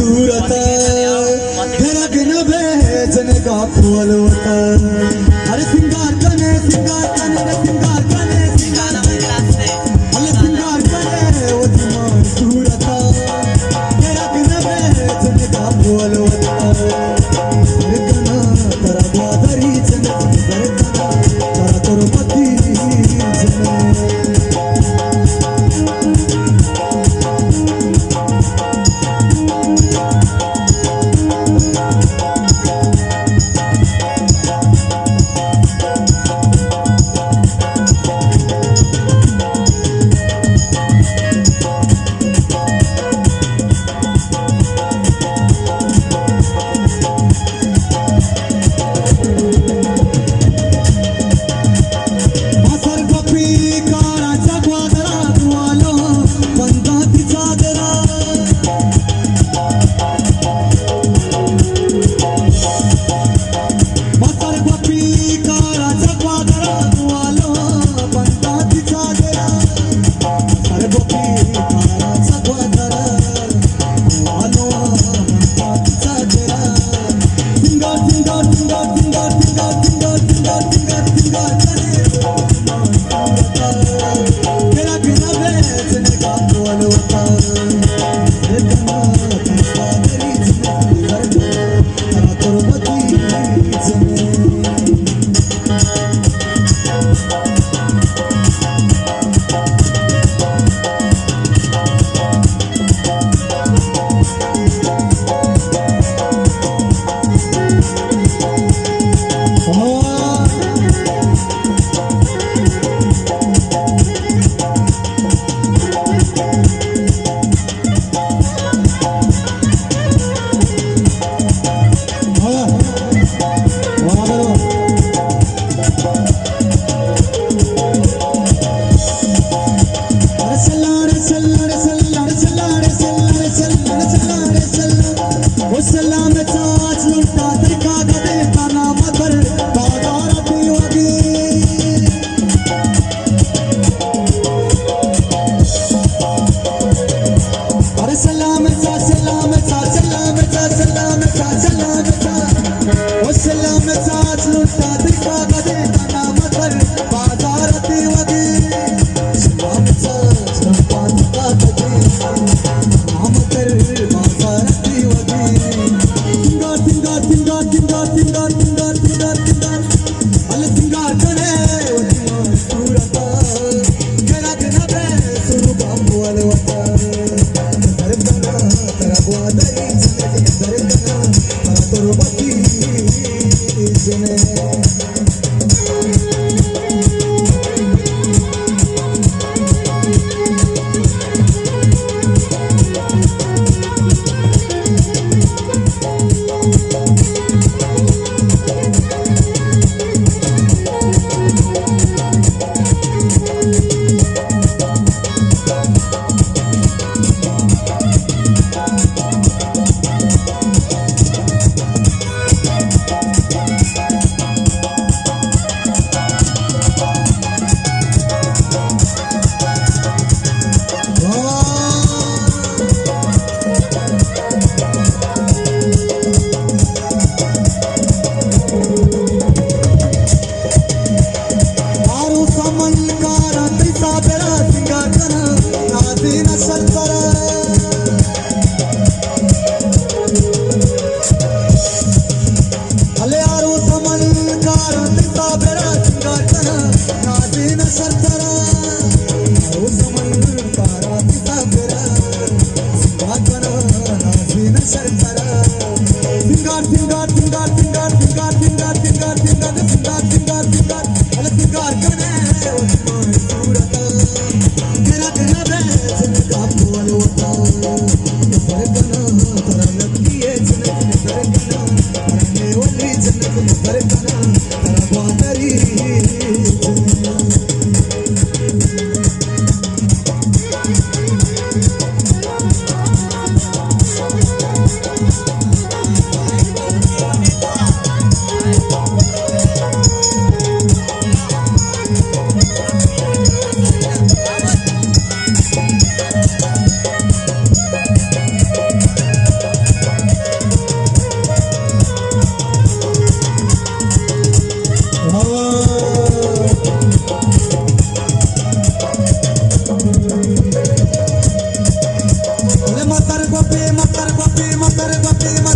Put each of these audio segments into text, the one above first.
सूरत घरात नभे जन का फुलवत अरे सिंगार कने रे सिंगार कने अरे सिंगार कने ओती मन सूरत घरात नभे जन का फुलवत सरकना तरा ग्वादरी जन सरकना तरा तोरपती जन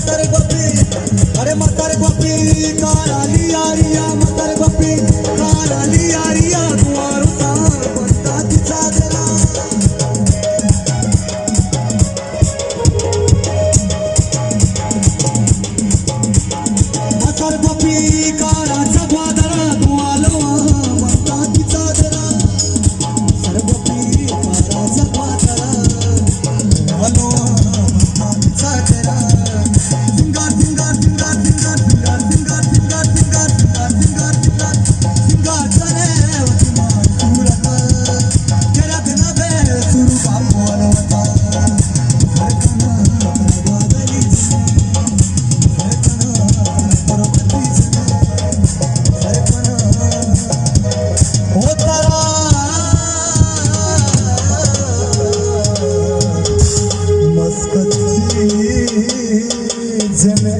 म्हातारे बापी अरे म्हातारे बापी काला लिया रिया म्हातारे बापी काला लिया रिया दुआरुता बनता तिचा देला म्हातारे बापी काळाचा बादरा दुआलो बनता तिचा देला म्हातारे बापी काळाचा बादरा दुआलो बनता तिचा देला सिंगार सिंगार सिंगार सिंगार सिंगार सिंगार सिंगार सिंगार सिंगार सिंगार सिंगार करे वती मासूरत तेरा दिन बे सुरू का बोलवता सरकना बदली सरकना परवती सरकना हो तारा मस्कत जने